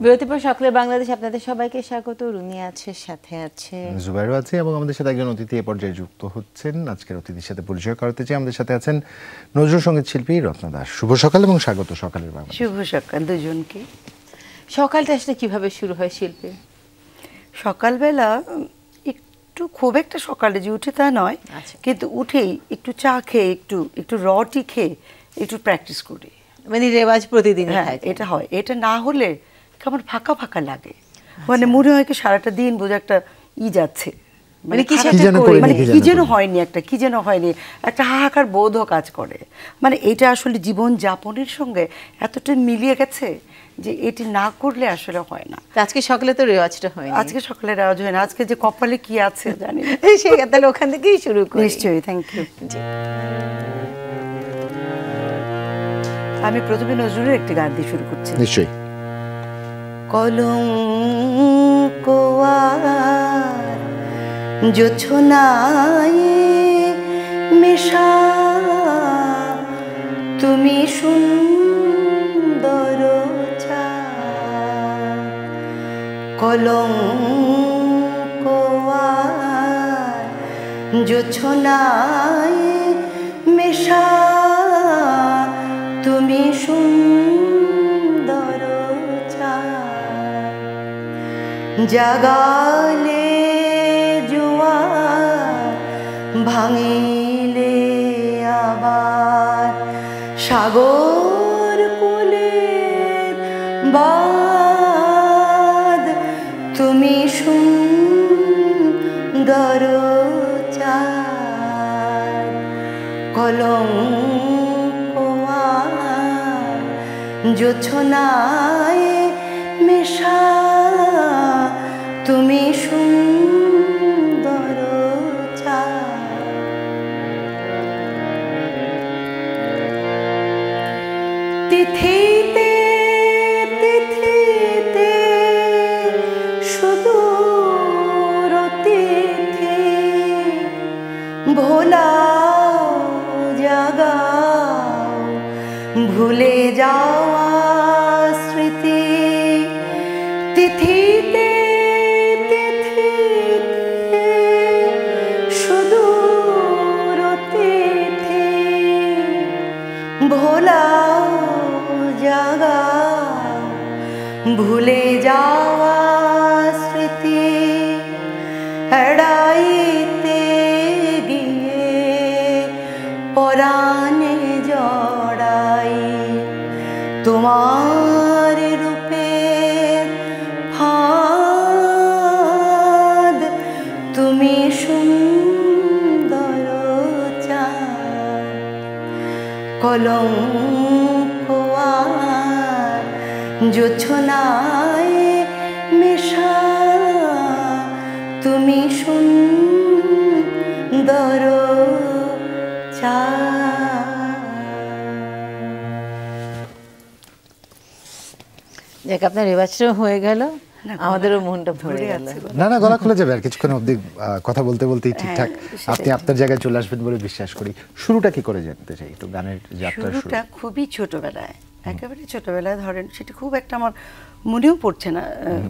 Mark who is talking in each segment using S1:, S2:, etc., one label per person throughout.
S1: বিরতির পর সকালের বাংলাদেশ আপনাদের সবাইকে স্বাগত। রুমি আছে, সাথে আছে
S2: জুবাইরও আছে এবং আমাদের সাথে একজন অতিথি এ পর্যায়ে যুক্ত হচ্ছেন। আজকের অতিথির সাথে পরিচয় করাতে চাই। আমাদের সাথে আছেন নজরুল সঙ্গীত শিল্পী রত্না দাস। শুভ সকাল এবং স্বাগত সকালের বাংলাদেশ।
S3: শুভ সকাল দুজনকে।
S1: সকালটা আসলে কিভাবে শুরু হয় শিল্পী?
S3: সকালবেলা একটু খুব একটা সকালে যে উঠে তা নয়, কিন্তু উঠেই একটু চা খেয়ে একটু রটি খেয়ে একটু প্র্যাকটিস করি।
S1: মানে রেওয়াজ প্রতিদিন?
S3: হ্যাঁ, এটা হয়। এটা না হলে কেমন ফাঁকা ফাঁকা লাগে, মানে মনে হয় কি সারাটা দিন বোঝা একটা যাচ্ছে, মানে কি যেন হয়নি, একটা হাহাকার বোধও কাজ করে। মানে এটা আসলে জীবন যাপনের সঙ্গে এতটা মিলিয়ে গেছে যে এটি না করলে আসলে হয় না।
S1: আজকে সকালে তো রেওয়াজটা হয় না।
S3: আজকে সকালে রেওয়াজ হয় না। আজকে যে কপালে কি আছে জানি না।
S1: তাহলে ওখান থেকেই শুরু করি।
S3: নিশ্চয়ই, থ্যাংক ইউ। আমি প্রথমে নজরুলের একটি গান দিয়ে শুরু করছি।
S2: নিশ্চয়ই।
S3: কলঙ্ক আর জোছনায় মেশা তুমি সুন্দর কলঙ্ক আর জোছনায় মেশা তুমি সুন্দর জাগালে জোয়ার ভাঙিলে আবার সাগর কুলের বাদ তুমি সুন্দর কলঙ্ক আর জোছনায় মেশা তুমি সুন্দর তিথিতে তিথিতে সুদূর তিথি ভোলাও জাগাও ভুলে যাওয়া স্মৃতি। তিথিতে তিথিতে সুদূর তিথি ভোলাও জাগাও ভুলে যাওয়া স্মৃতি। এড়াইতে গিয়ে পরাণে জড়াই তোমার রূপে ফাঁদ তুমি সুন্দর কলঙ্ক আর জোছনায় মেশা তুমি সুন্দর
S1: যাক, আপনার রেওয়াজটাও হয়ে গেল, আমাদেরও মনটা ভরে গেল।
S2: না গলা খুলে যাবে আর কিছুক্ষণ অবধি কথা বলতে বলতেই ঠিকঠাক আপনি আপনার জায়গায় চলে আসবেন বলে বিশ্বাস করি। শুরুটা কি করে জানতে চাই একটু, গানের যাত্রার
S3: শুরুটা খুবই ছোটবেলায়, একেবারে ছোটবেলায়। ধরেন সেটা খুব একটা আমার মনেও পড়ছে না,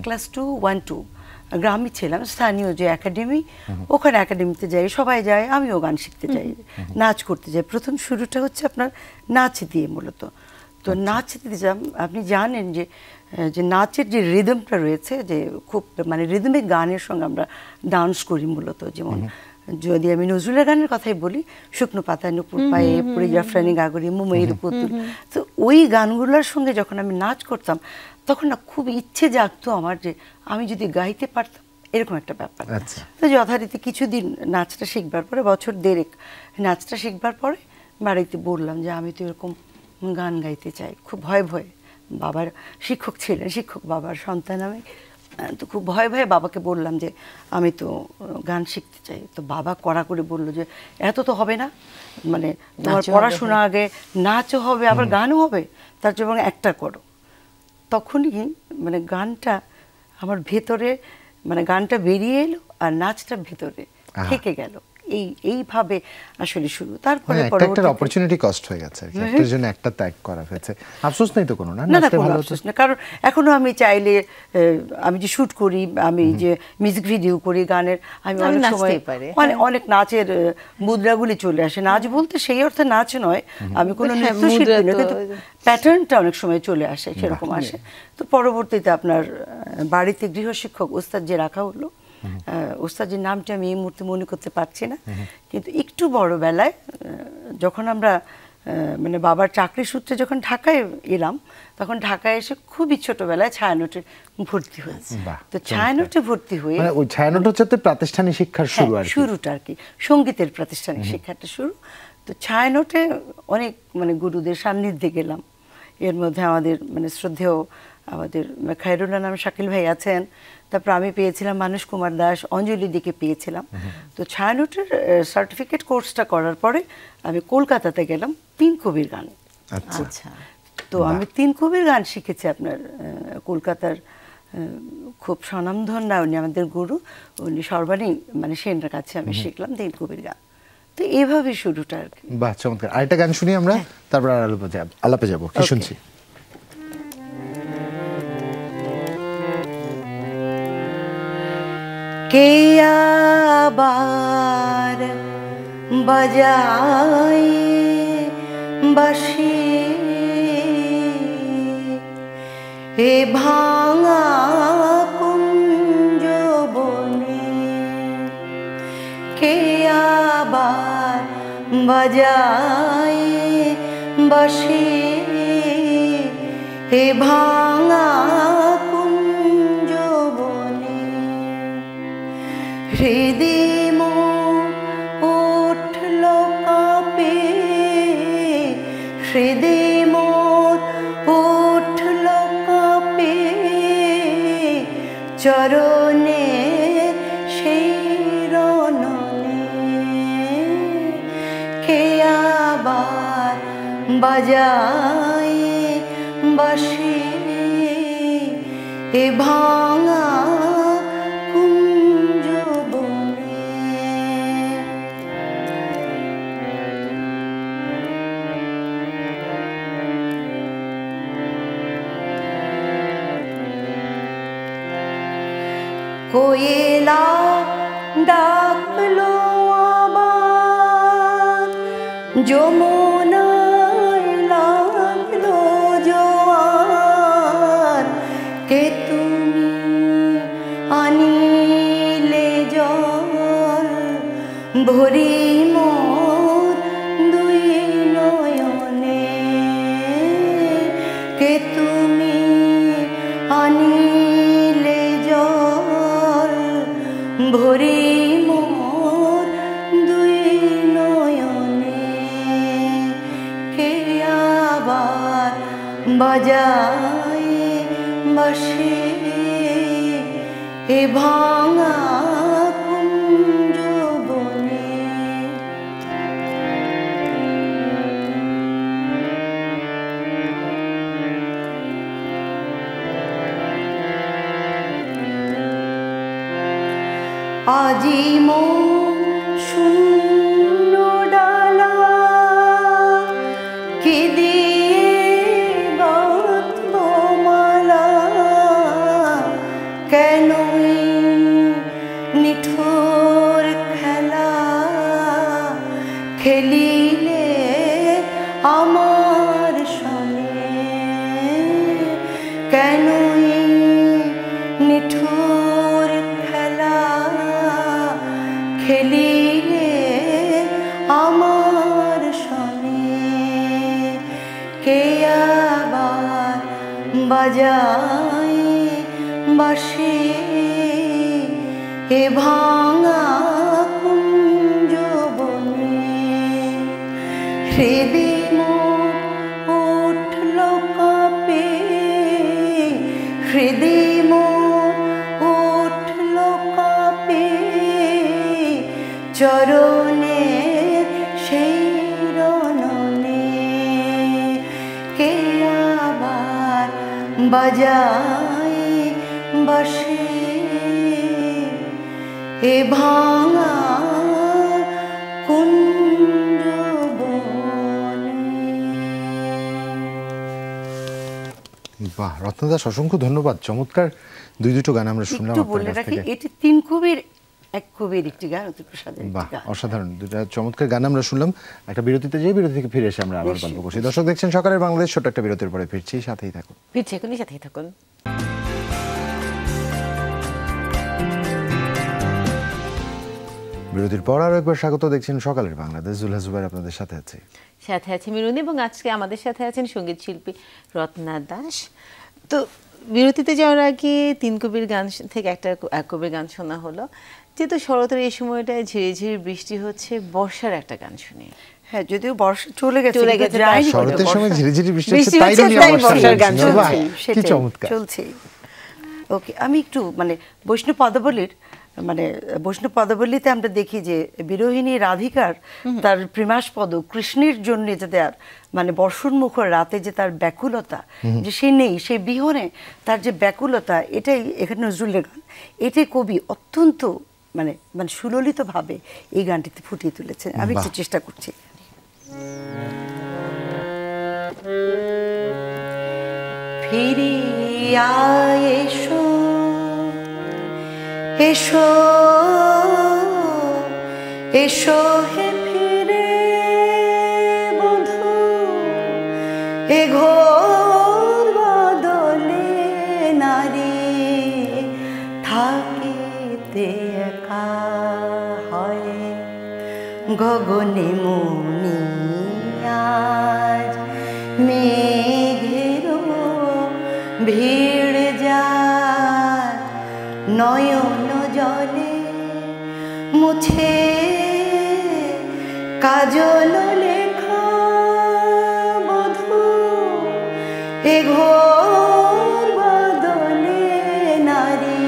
S3: ক্লাস 1-2 গ্রামে ছিলাম, স্থানীয় যে একাডেমি, ওখানে একাডেমিতে যাই, সবাই যায়, আমিও গান শিখতে যাই, নাচ করতে যাই। প্রথম শুরুটা হচ্ছে আপনার নাচ দিয়ে মূলত। তো নাচ দিতে যাম, আপনি জানেন যে নাচের যে রিদমটা রয়েছে, যে খুব মানে রিদমিক গানের সঙ্গে আমরা ডান্স করি মূলত। যেমন যদি আমি নজরুলের গানের কথাই বলি, শুকনো পাতায় নুপুর পায়ে পুরি জাফরানি গাগরি মুমের পুতুল, তো ওই গানগুলোর সঙ্গে যখন আমি নাচ করতাম তখন না খুব ইচ্ছে জাগতো আমার যে আমি যদি গাইতে পারতাম, এরকম একটা ব্যাপার। তো যথারীতি কিছুদিন নাচটা শিখবার পরে, বছর দেড়েক নাচটা শিখবার পরে বাড়িতে বললাম যে আমি তো এরকম গান গাইতে চাই। খুব ভয়ে ভয়ে, বাবার শিক্ষক ছিলেন, শিক্ষক বাবার সন্তান আমি, তো খুব ভয়ে ভয়ে বাবাকে বললাম যে আমি তো গান শিখতে চাই। তো বাবা কড়া করে বললো যে এত তো হবে না, মানে তোমার পড়াশোনা আগে, নাচও হবে আবার গানও হবে, তার জন্য একটা করো। তখনই মানে গানটা আমার ভেতরে, মানে গানটা বেরিয়ে এলো আর নাচটা ভেতরে থেকে গেল। এইভাবে আসলে শুরু। তারপরে
S2: একটা
S3: পরবর্তীতে
S2: অপরচুনিটি কস্ট হয়ে গেছে আর কি, একটার জন্য একটা ত্যাগ করা হয়েছে। আফসোস নেই তো কোনো? না
S3: না,
S2: নাচতে
S3: কোনো
S2: ভালো
S3: আফসোস না, কারণ এখনো আমি চাইলে আমি যে শুট করি, আমি যে মিউজিক ভিডিও করি গানের, আমি
S1: আমি
S3: অনেক সময়
S1: নাচতেই পারি,
S3: অনেক নাচের মুদ্রাগুলি চলে আসে। নাচ বলতে সেই অর্থে নাচ নয়, আমি কোনো
S1: হ্যাঁ,
S3: নৃত্যশিল্পী
S1: মুদ্রা
S3: নই,
S1: তো-
S3: কিন্তু প্যাটার্নটা অনেক সময় চলে আসে, সেরকম আসে। তো পরবর্তীতে আপনার বাড়িতে গৃহশিক্ষক ওস্তাদ যে রাখা হলো, ওস্তাদের নামটা আমি এই মুহূর্তে মনে করতে পারছি না, কিন্তু একটু বড়বেলায় যখন আমরা মানে বাবার চাকরি সূত্রে যখন ঢাকায় এলাম, তখন ঢাকায় এসে খুবই ছোটবেলায় ছায়ানটে ভর্তি হয়েছে।
S2: বাহ,
S3: তো ছায়ানটে ভর্তি হয়ে
S2: মানে ওই ছায়ানট হচ্ছে তো প্রাতিষ্ঠানিক শিক্ষার শুরু আর কি।
S3: শুরুটা আর কি সঙ্গীতের প্রাতিষ্ঠানিক শিক্ষাটা শুরু। তো ছায়ানটে অনেক মানে গুরুদের সান্নিধ্যে গেলাম। এর মধ্যে আমাদের মানে শ্রদ্ধেয় আমাদের খায়রুল্লাহ নামে শাকিল ভাই আছেন, তারপর আমি পেয়েছিলাম মানস কুমার দাস, অঞ্জলি দিকে পেয়েছিলাম। তো ছায়ানটের সার্টিফিকেট কোর্সটা করার পরে আমি কলকাতাতে গেলাম 3 কবির গানে।
S2: আচ্ছা,
S1: আচ্ছা,
S3: তো আমি 3 কবির গান শিখেছি আপনার কলকাতার খুব স্বনামধন্য, উনি আমাদের গুরু, উনি সর্বাণী মানে সেনের কাছে আমি শিখলাম 3 কবির গান। তো এইভাবে শুরুটা আর কি।
S2: বাহ, চমৎকার। আরেকটা গান শুনি আমরা, তারপর আর আলাপে যাব। কি
S3: Okay.
S2: শুনছি?
S3: কে আবার বাজায় বাঁশি এ ভাঙা কুঞ্জ বনে, কে আবার বাজায় বাঁশি এ ভাঙা কুঞ্জ বনে, হৃদি মোর উঠল কাঁপে, হৃদি মোর উঠল কাঁপে, চরণে সেই রণনে, কে আবার বাজায় বাঁশি এ ভাঙা কুঞ্জ বনে। কোয়েলা ডাকলো আবার, যমুনায় লাগলো জোয়ার, কে তুমি আনিলে জল ভরি মোর দুই নয়নে, কে তুমি আনিলে জল ভরি মোর দুই নয়নে, কে আবার বাজায় বাঁশি এ ভাঙা কুঞ্জ বনে। আজি মন শূন্য ডালা, কি দিয়ে গাঁথব মালা, কেন নিঠুর খেলা খেলিলে আমার সনে, কেন নিঠুর খেলা খেলিলে আমার সনে, কে আবার বাজায় বাঁশি এ ভাঙা কুঞ্জ বনে, হৃদি মোর উঠল কাঁপে, হৃদি মোর উঠল কাঁপে, চরণে সেই রণনে, কে আবার বাজায় বাঁশি এ ভাঙা কুঞ্জ বনে।
S2: বাহ, রত্নদাস অসংখ্য ধন্যবাদ। চমৎকার দুটো গান আমরা শুনলাম
S3: একটু
S2: আপনার
S3: বলে
S2: কাছ
S3: রাখি,
S2: থেকে।
S3: এটি তিন কবির এক কবির একটি গান, অতুলপ্রসাদের একটি
S2: বাহ,
S3: গান।
S2: অসাধারণ দুটা চমৎকার গান আমরা শুনলাম। একটা বিরতিতে যাই, বিরতি থেকে ফিরে এসে আমরা আবার গল্প করছি। দর্শক দেখছেন সকালের বাংলাদেশ, ছোট্ট একটা বিরতির পরে ফিরছি, সাথেই থাকুন।
S1: ফিরছে এখনই, সাথেই থাকুন।
S2: বিরতির পর আরো একবার স্বাগত, দেখছেন সকালের বাংলাদেশ। জুলহা জুবাইর আপনাদের সাথে আছে।
S1: সাথে আছে মিরুনি, এবং আজকে আমাদের সাথে আছেন সঙ্গীত শিল্পী রত্না দাস। তো বিরতিতে যাওয়ার আগে তিন কবির গান থেকে এক কবির গান শোনা হলো। যেহেতু শরতের এই সময়টায় ঝিরি ঝিরি বৃষ্টি হচ্ছে, বর্ষার একটা গান শুনি।
S3: হ্যাঁ, যদিও বর্ষা চলে গেছে,
S1: চলে
S3: কিন্তু
S1: গেছে,
S3: যায়নি
S1: তারপর
S2: শরতের
S3: বর্ষা।
S2: সময় ঝিরিঝিরি বৃষ্টি
S1: বৃষ্টি
S2: হচ্ছে, তাই
S1: হচ্ছে,
S2: নিয়ে
S1: তাই
S2: বর্ষার
S1: বর্ষার
S2: গান
S1: গান
S2: শুনছি। বাহ,
S3: চলছেই,
S2: কি
S3: সেটাই,
S2: চমৎকার।
S3: চলছেই। ওকে, আমি একটু মানে বৈষ্ণব পদাবলীর বৈষ্ণব পদাবলীতে আমরা দেখি যে বিরোহিনী রাধিকার তার প্রেমাস্পদ কৃষ্ণের জন্য যে তার মানে বর্ষণমুখর রাতে যে তার ব্যাকুলতা, যে সে নেই, সেই বিহনে তার যে ব্যাকুলতা, এটাই এখানে নজরুলের গান। এটাই কবি অত্যন্ত মানে মানে সুললিতভাবে এই গানটিতে ফুটিয়ে তুলেছেন। আমি একটু
S2: বাহ।
S3: চেষ্টা করছি। ফিরিয়া এসো, এসো, এসো হে ফিরে বধূ, এ ঘোর বদলে নারী থাকিতে একা হয়। গগনে মুনি আজ মেঘেরও ভিড় যায়, নয়ন জলে মুছে কাজল লেখা বধূ, এ ঘোর বদলে নারী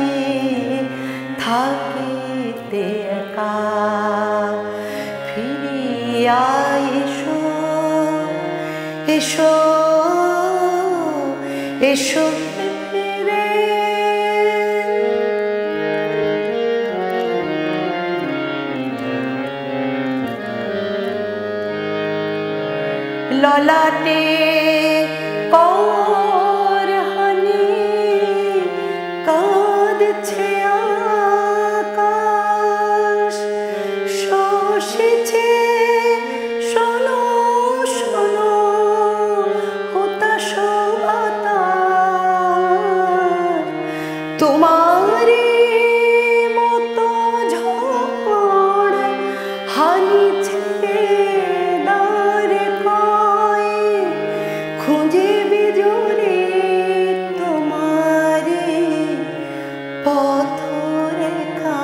S3: থাকিতে একা। ফিরিয়া এসো, এসো, এসো ফিরে। ললাটে কৌরহানি কাঁদছে আকাশ, শোষেছে শোনো শোনো হুতাশ বাতাস, তোমারই মতো ঝড় হানিছে দারে পায়ে, খুঁজে বিজুরে তোমারে পথরেখা।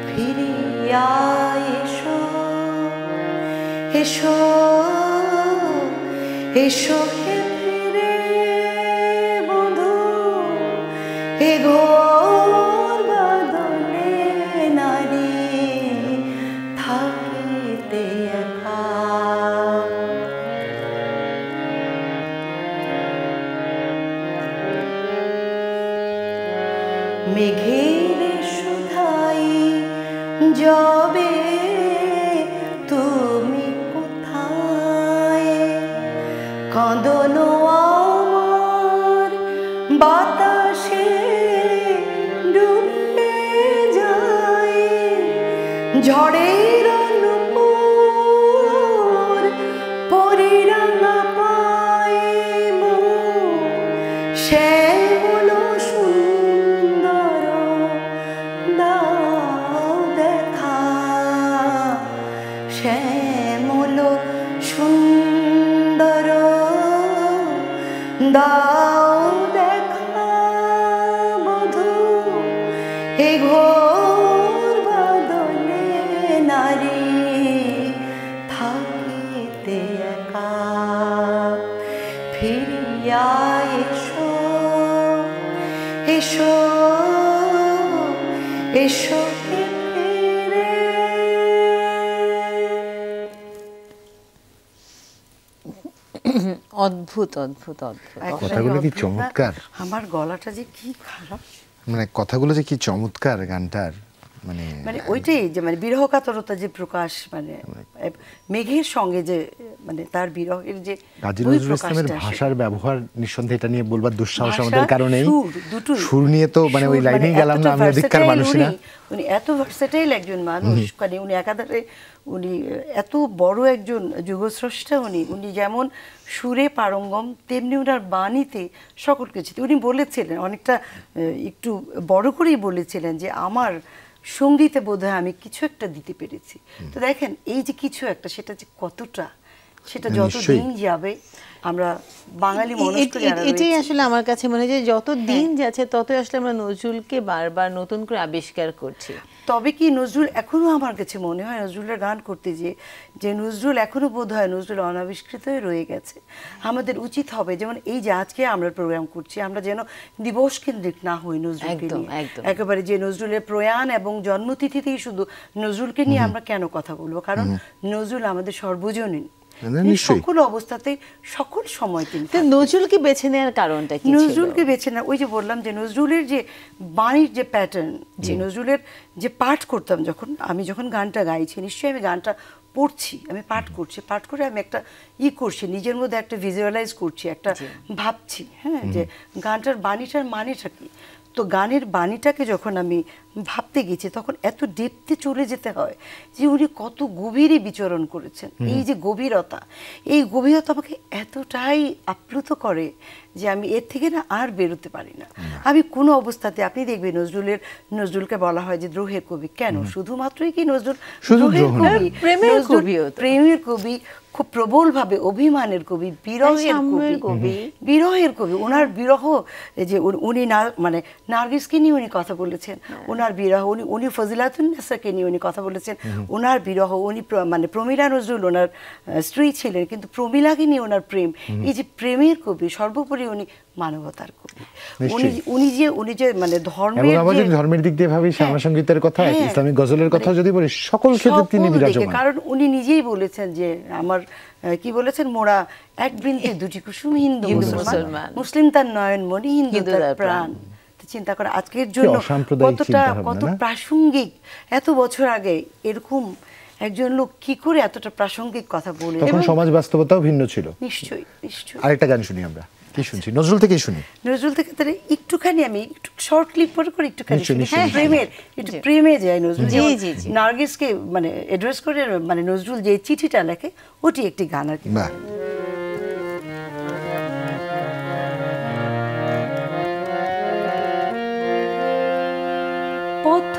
S3: ফিরিয়া এসো, এসো, এসো হে ফিরে বধূ, এ ঘোর বদলে নারী থাকিতে একা। মেঘের সুধাই যাবে তুমি কোথায়, কাঁদন আমার বাতাসে ডুবে যায়, ঝড়ের নূপুর পরিরাঙা পায়ে মোর, শ্যামল সুন্দর দাও দেখা, শ্যামল সুন্দর দাও দেখা বধূ, এ ঘোর বদলে নারী থাকিতে একা। ফিরিয়া এসো, এসো, এসো ফিরে।
S1: অদ্ভুত অদ্ভুত অদ্ভুত।
S2: কথাগুলো কি চমৎকার।
S3: আমার গলাটা যে কি খারাপ।
S2: মানে কথাগুলো যে কি চমৎকার গানটার,
S3: মানে ওইটাই যে মানে বিরহ কাতরতা যে প্রকাশ, মানে মেঘের সঙ্গে যে মানে তার বিরহের যে
S2: কাজী নজরুল ইসলামের ভাষার ব্যবহার নিঃসন্দেহে এটা নিয়ে বলবার দুঃসাহস আমাদের কারণেই, সুর নিয়ে তো মানে ওই লাইনেই গেলাম না, আমি অধিকার মানুষ না।
S3: উনি এত ভার্সেটাইল একজন মানুষ, মানে উনি একাধারে উনি এত বড় একজন যুগস্রষ্টা। উনি যেমন সুরে পারঙ্গম, তেমনি ওনার বাণীতে সকল কিছুতে উনি বলেছিলেন, অনেকটা একটু বড় করেই বলেছিলেন যে আমার সঙ্গীতে বোধহয় আমি কিছু একটা দিতে পেরেছি। তো দেখেন এই যে কিছু একটা, সেটা যে কতটা, সেটা যতদিন যাবে আমরা বাঙালি মানুষ তো যারা
S1: এটাই আসলে আমার কাছে মনে হয় যে যত দিন যাচ্ছে ততই আসলে আমরা নজরুলকে বারবার নতুন করে আবিষ্কার করছি।
S3: তবে কি নজরুল এখনো আমার কাছে মনে হয় নজরুলের গান করতে যে নজরুল এখনো বোধ হয় নজরুল অনাবিষ্কৃতই রয়ে গেছে। আমাদের উচিত হবে যেমন এই যে আজকে আমরা প্রোগ্রাম করছি, আমরা যেন দিবস কেন্দ্রিক না হই নজরুলকে নিয়ে, একেবারে যে নজরুলের প্রয়াণ এবং জন্মতিথিতেই শুধু নজরুলকে নিয়ে আমরা কেন কথা বলবো, কারণ নজরুল আমাদের সর্বজনীন, সকল অবস্থাতে সকল সময়। কিন্তু
S1: নজরুলকে বেছে নেওয়ার কারণটা কি?
S3: নজরুলকে বেছে নেওয়া, ওই যে বললাম যে নজরুলের যে বাণীর যে প্যাটার্ন, যে নজরুলের যে পাঠ করতাম, আমি যখন গানটা গাইছি, নিশ্চয়ই আমি গানটা পড়ছি, আমি পাঠ করছি, পাঠ করে আমি একটা করছি, নিজের মধ্যে একটা ভিজুয়ালাইজ করছি, একটা ভাবছি, হ্যাঁ, যে গানটার বাণীটার মানেটা কি। তো গানের বাণীটাকে যখন আমি ভাবতে গেছি তখন এত ডেপথে চলে যেতে হয় যে উনি কত গভীরে বিচরণ করেছেন। এই যে গভীরতা, এই গভীরতা আমাকে এতটাই আপ্লুত করে যে আমি এর থেকে না আর বেরোতে পারি না। আমি কোনো অবস্থাতে, আপনি দেখবেন নজরুলকে বলা হয় যে দ্রোহের কবি। কেন? শুধুমাত্রই কি নজরুল দ্রোহের কবি? প্রেমের কবি, খুব প্রবলভাবে অভিমানের কবি, বিরহের কবি। ওনার বিরহ, যে উনি মানে নার্গিসকে নিয়ে উনি কথা বলেছেন, ওনার বিরহ, উনি ফজিলাতুন্নেসাকে নিয়ে উনি কথা বলেছেন, ওনার বিরহ। উনি মানে প্রমীলা নজরুল ওনার স্ত্রী ছিলেন, কিন্তু প্রমীলাকে নিয়ে ওনার প্রেম। এই যে প্রেমের কবি, সর্বোপরি উনি মানবতার কবি। উনি যে মানে
S2: ধর্মের দিক দিয়ে ভাবি, শ্যামা সঙ্গীতের কথা, ইসলামিক গজলের কথা যদি বলি, সকল ক্ষেত্রে তিনি বিরাজমান।
S3: কারণ উনি নিজেই বলেছেন যে আমার কি বলেছেন, মোরা এক বৃন্তে দুটি কুসুম, হিন্দু মুসলমান, মুসলিম তার নয়নমণি, হিন্দু তার প্রাণ। চিন্তা করে আজকের জন্য কত প্রাসঙ্গিক। এত বছর আগে এরকম একজন লোক কি করে এতটা প্রাসঙ্গিক কথা বলে।
S2: তখন সমাজ বাস্তবতাও ভিন্ন ছিল।
S3: নিশ্চয়ই নিশ্চয়ই।
S2: আরেকটা গান শুনি আমরা, কি শুনছি? নজরুল থেকেই শুনি।
S3: নজরুল থেকে তাহলে একটুখানি আমি একটু শর্ট ক্লিপ করে একটুখানি প্রেমে যায় নজরুল। নার্গিসকে মানে অ্যাড্রেস করে মানে নজরুল যে চিঠিটা লেখে, ওটি একটি গান আর কি। পথ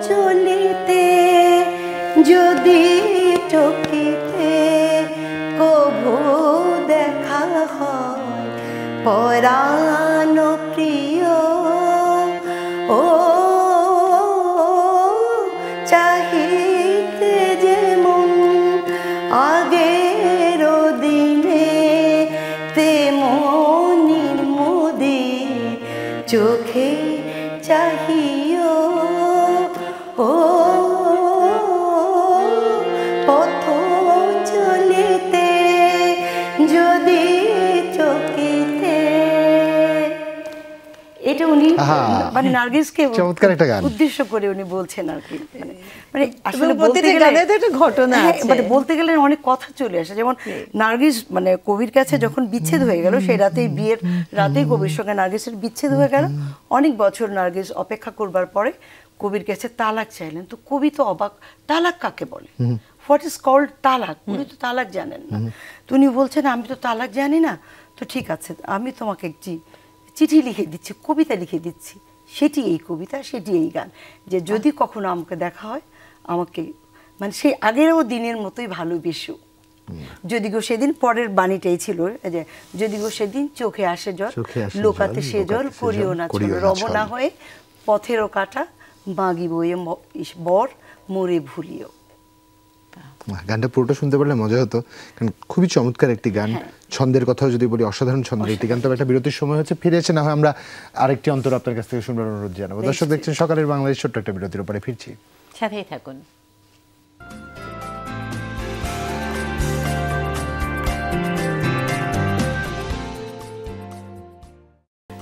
S3: চলিতে যদি চকিতে কভু দেখা হয় পরাণ প্রিয়, ও চাহিতে যেমন আগের দিনে, তেমনি মোদের চোখে চাহিও, ও পথ চলিতে যদি চকিতে। এটা উনি মানে নার্গিসকে উদ্দেশ্য করে উনি বলছেন আর কি। মানে আসলে বলতে গেলে একটা ঘটনা আছে, মানে বলতে গেলে অনেক কথা চলে আসে। যেমন নার্গিস মানে কবির কাছে যখন বিচ্ছেদ হয়ে গেল, সেই রাতেই, বিয়ের রাতেই কবির সঙ্গে নার্গিসের বিচ্ছেদ হয়ে গেল। অনেক বছর নার্গিস অপেক্ষা করবার পরে কবির কাছে তালাক চাইলেন। তো কবি তো অবাক, তালাক কাকে বলে, হোয়াট ইজ কল্ড তালাক? উনি তো তালাক জানেন না। তো উনি বলছেন আমি তো তালাক জানি না, তো ঠিক আছে আমি তোমাকে একটি চিঠি লিখে দিচ্ছি, কবিতা লিখে দিচ্ছি, সেটি এই কবিতা, সেটি এই গান, যে যদি কখনো আমাকে দেখা হয় আমাকে মানে সেই আগেরও দিনের মতোই ভালোবেসো। যদি গো সেদিন, পরের বাণীটাই ছিল যে যদি গো সেদিন চোখে আসে জল, লোকাতে সে জল করিও না ছল, রবনা হয়ে পথেরও কাটা বাগি বইয়ে বর মোরে ভুলিও।
S2: গানটা পুরোটা শুনতে পারলে মজা হতো, কারণ খুবই চমৎকার একটি গান। ছন্দের কথাও যদি বলি, অসাধারণ ছন্দের একটি গান। তবে একটা বিরতির সময় হচ্ছে, ফিরে এসে না হয় আমরা আরেকটি অন্তর আপনার কাছ থেকে শুনবার অনুরোধ জানাবো। দর্শক দেখছেন সকালের বাংলাদেশ, ছোট্ট একটা বিরতির উপরে ফিরছি,
S1: সাথেই থাকুন।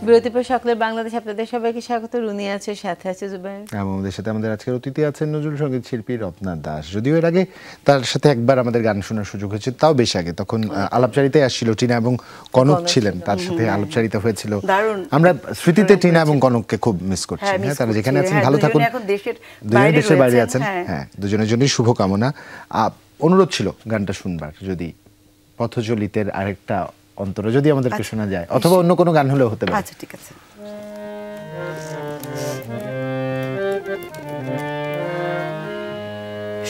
S1: বিরতি পর সকলের বাংলাদেশ, আপনাদের সবাইকে স্বাগত। রুনি আছে, সাথে আছে জুবাইর।
S2: আমাদের সাথে আমাদের আজকের অতিথি আছেন নজরুল সঙ্গীত শিল্পী রত্না দাস। যদিও এর আগে তার সাথে একবার আমাদের গান শোনার সুযোগ হয়েছে, তাও বেশ আগে, তখন আলাপচারিতায় আসছিল। টিনা এবং কনক ছিলেন, তার সাথে আলাপচারিতা হয়েছিল। আমরা স্মৃতিতে টিনা এবং কনককে খুব মিস করছি। হ্যাঁ, তারা যেখানে আছেন ভালো থাকুন। দুজনে দেশের বাইরে আছেন। হ্যাঁ, দুজনের জন্যই শুভকামনা। অনুরোধ ছিল গানটা শুনবার, যদি পথচলিতের আরেকটা অন্তর যদি আমাদেরকে শোনা যায়, অথবা অন্য কোনো গান হলেও হতে পারে।
S3: আচ্ছা, ঠিক আছে।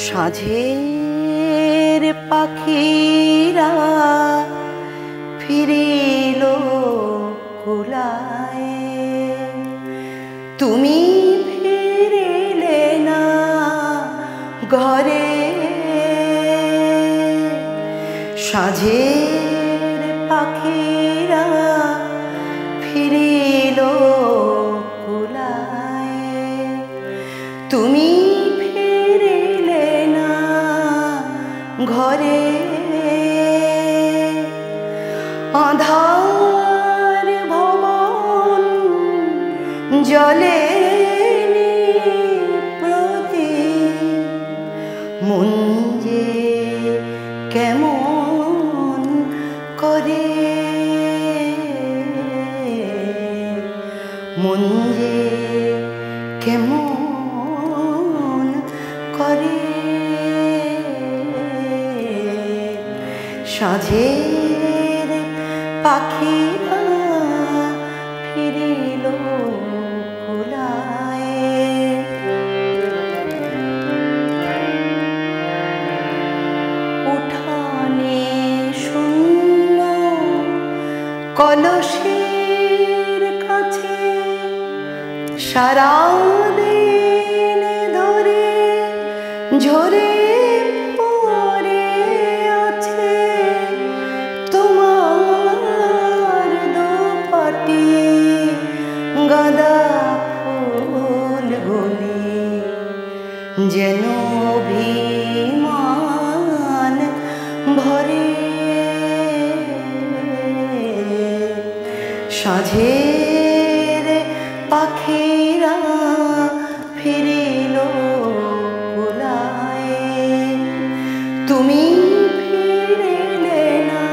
S3: সাঁঝের পাখিরা ফিরিল কুলায়, তুমি ফিরিলে না ঘরে। সাঁঝের পাখিরা ফিরিল কুলায়, তুমি ফিরিলে না ঘরে। আঁধার ভবন জলে প্রতি মন যে কেমন করে, মন যে কেমন করে। সাঁঝের পাখিরা ফিরিল কুলায়, উঠানে শূন্য কলসের কাছে সারাদিন ধরে ঝরে পড়ে আছে তোমার দুপাটি গাঁদা ফুলগুলি, যেন অভিমান ভরে। সাঁঝের পাখিরা ফিরিল কুলায়, তুমি ফিরিলে না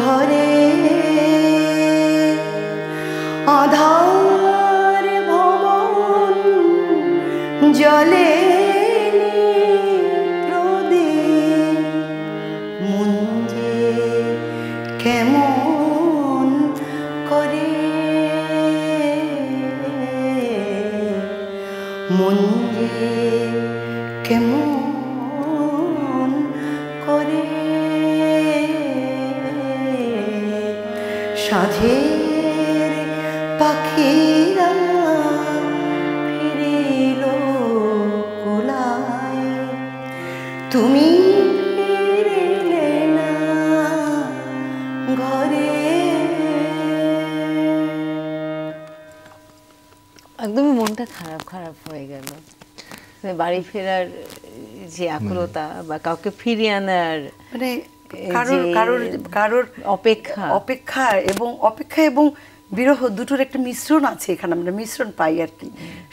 S3: ঘরে। আধার ভবন জলে প্রদীপ, মন যে কেমন করে, মন যে কেমন করে। সাঁঝের পাখিরা ফিরিল কুলায়, তুমি ফিরিলে না ঘরে।
S1: একদমই মনটা খারাপ খারাপ হয়ে গেল। বাড়ি ফেরার যে আকুলতা বা কাউকে ফিরিয়ে আনার
S3: মানে কারোর কারোর কারোর
S1: অপেক্ষা
S3: অপেক্ষা এবং বিরহ দুটোর একটা মিশ্রণ আছে এখানে, আমরা মিশ্রণ পাই আর কি।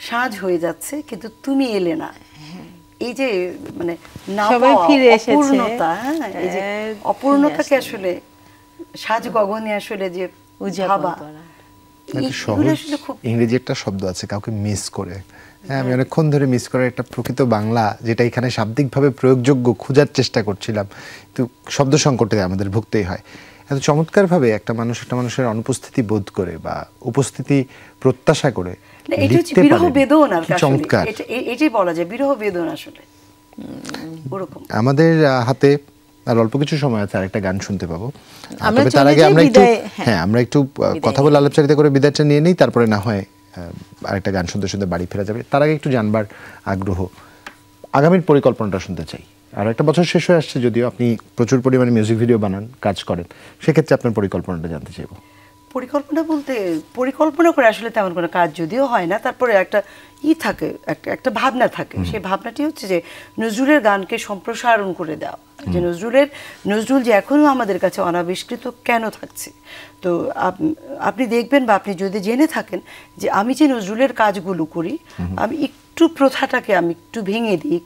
S3: সাঁঝ হয়ে যাচ্ছে কিন্তু তুমি এলে না, এই যে মানে না পাওয়া অপূর্ণতা, হ্যাঁ, এই যে অপূর্ণতাকে আসলে সাজ গগনে আসলে যে ভাবা,
S2: ইংরেজি একটা শব্দ আছে কাউকে মিস করে। হ্যাঁ, আমি অনেকক্ষণ ধরে মিস করার একটা প্রকৃত বাংলা, যেটা এখানে শাব্দিকভাবে প্রয়োগযোগ্য খোঁজার চেষ্টা করছিলাম, কিন্তু শব্দ সংকটে আমাদের ভুগতেই হয়। এত চমৎকারভাবে একটা মানুষ একটা মানুষের অনুপস্থিতি বোধ করে বা উপস্থিতি প্রত্যাশা করে
S3: বিরহ বেদনা, চমৎকার, এটাই বলা যায় বিরহ বেদনা আসলে ওরকম।
S2: আমাদের হাতে আর অল্প কিছু সময় আছে, আরেকটা গান শুনতে পাবো। তবে তার আগে আমরা একটু কথা বলে আলাপচারিতা করে বিদায়টা নিয়ে নিই, তারপরে না হয় আরেকটা গান শুনতে শুনতে বাড়ি ফেরা যাবে। তার আগে একটু জানবার আগ্রহ, আগামীর পরিকল্পনাটা শুনতে চাই। আর একটা বছর শেষ হয়ে আসছে, যদিও আপনি প্রচুর পরিমাণে মিউজিক ভিডিও বানান, কাজ করেন, সেক্ষেত্রে আপনার পরিকল্পনাটা জানতে চাইব।
S3: পরিকল্পনা বলতে পরিকল্পনা করে আসলে তেমন কোনো কাজ যদিও হয় না, তারপরে একটা থাকে, একটা ভাবনা থাকে। সেই ভাবনাটি হচ্ছে যে নজরুলের গানকে সম্প্রসারণ করে দেওয়া, যে নজরুল যে এখনো আমাদের কাছে অনাবিষ্কৃত কেন থাকছে। তো আপনি দেখবেন বা আপনি যদি জেনে থাকেন যে আমি যে নজরুলের কাজগুলো করি, আমি একটু প্রথাটাকে আমি একটু ভেঙে দিই।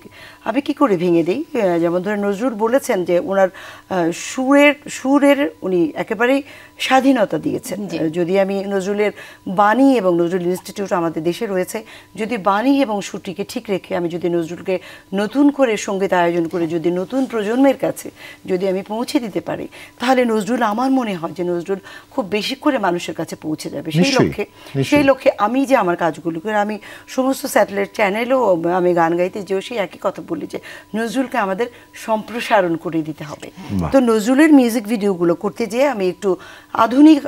S3: আমি কি করে ভেঙে দিই? যেমন ধরে নজরুল বলেছেন যে ওনার সুরের উনি একেবারেই স্বাধীনতা দিয়েছেন। যদি আমি নজরুলের বাণী এবং নজরুল ইনস্টিটিউট আমাদের দেশে রয়েছে, যদি বাণী এবং সুরটিকে ঠিক রেখে আমি যদি নজরুলকে নতুন করে সঙ্গীত আয়োজন করে যদি নতুন প্রজন্মের কাছে যদি আমি পৌঁছে দিতে পারি, তাহলে নজরুল, আমার মনে হয় যে নজরুল খুব বেশি করে মানুষের কাছে পৌঁছে যাবে। সেই লক্ষ্যে আমি যে আমার কাজগুলো করে, আমি সমস্ত স্যাটেলাইট চ্যানেলেও আমি গান গাইতে যেও সেই একই কথা বলি যে নজরুলকে আমাদের সম্প্রসারণ করে দিতে হবে। তো নজরুলের মিউজিক ভিডিওগুলো করতে যেয়ে আমি একটু আধুনিক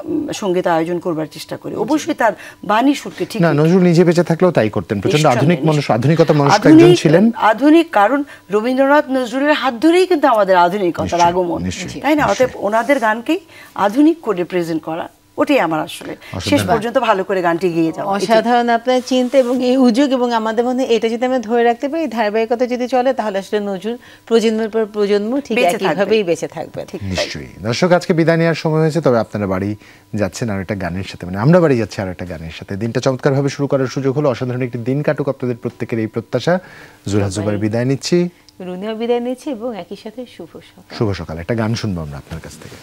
S3: সঙ্গীত আয়োজন করবার চেষ্টা করি। অবশ্যই তার বাণী সুরকে ঠিক,
S2: না নজরুল নিজে বেঁচে থাকলেও তাই করতেন, প্রচন্ড আধুনিক মানুষ, আধুনিকতা মানুষ একজন ছিলেন।
S3: আধুনিক, কারণ রবীন্দ্রনাথ নজরুলের হাত ধরেই কিন্তু আমাদের আধুনিকতার আগমন, তাই না? অতএব ওনাদের গানকেই আধুনিক করে প্রেজেন্ট করা, ওটাই আমার আসলে শেষ পর্যন্ত ভালো করে গানটি গেয়ে যাওয়া।
S1: অসাধারণ আপনার চিন্তা এবং এই উদ্যোগ, এবং আমাদের মধ্যে এটা যদি আমরা ধরে রাখতে পারি, ধারাবাহিকতা যদি চলে, তাহলে আসলে নজরুল প্রজন্মের পর প্রজন্ম ঠিক একইভাবেই বেঁচে থাকবে।
S2: নিশ্চয়ই। দর্শক, আজকে বিদায় নেওয়ার সময় হয়েছে, তবে আপনারা বাড়ি যাচ্ছেন আর একটা গানের সাথে, মানে আমরা বাড়ি যাচ্ছি আর একটা গানের সাথে। দিনটা চমৎকারভাবে শুরু করার সুযোগ হলো, অসাধারণ একটি দিন কাটুক আপনাদের প্রত্যেকের এই প্রত্যাশা। জুলহাস জুবাইর বিদায় নিচ্ছি,
S1: রুনিও বিদায় নিচ্ছি, এবং একই সাথে শুভ
S2: সকাল। একটা গান শুনবো আমরা আপনার কাছ থেকে।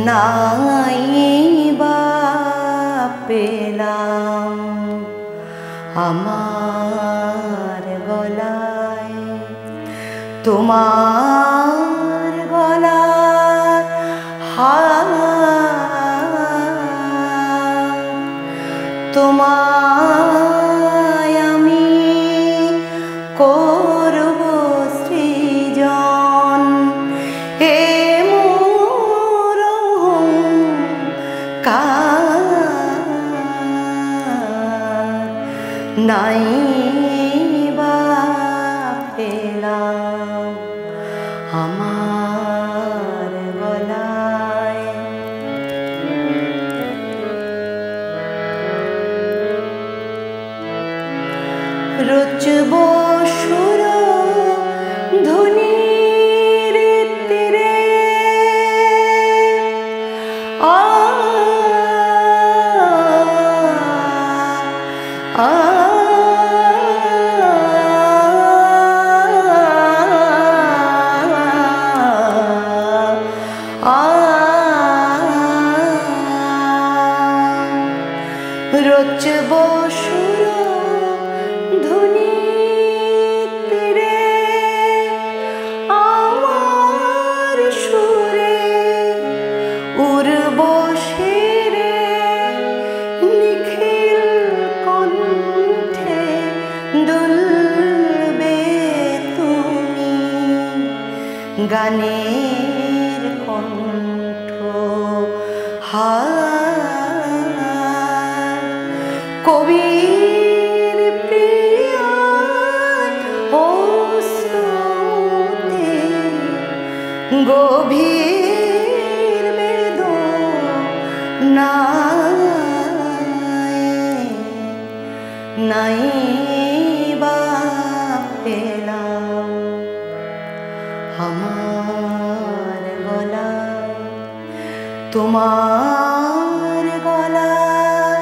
S3: নাই বা পেলাম আমার গলায় তোমার গলার হার, তোমায় আমি করব সৃজন, এ মোর অহংকার, নাই বা পেলাম আমার গলায়। রচব সুর ধ্বনির তীরে, আ আ রচব সুর ধ্বনির তীরে, আমার সুরে উর্বশী রে, নিখিল কণ্ঠে দুলবে তুমি, গানের কণ্ঠ কবির প্রিয় ও স্রোতে গভীর বেদনায়, নাই বা পেলাম আমার গলায় তোমার গলার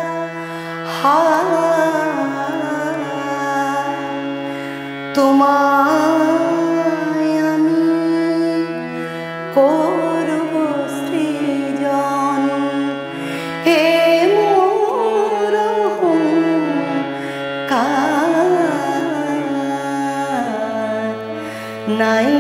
S3: হার, তোমায় আমি করব সৃজন, এ মোর অহংকার, নাই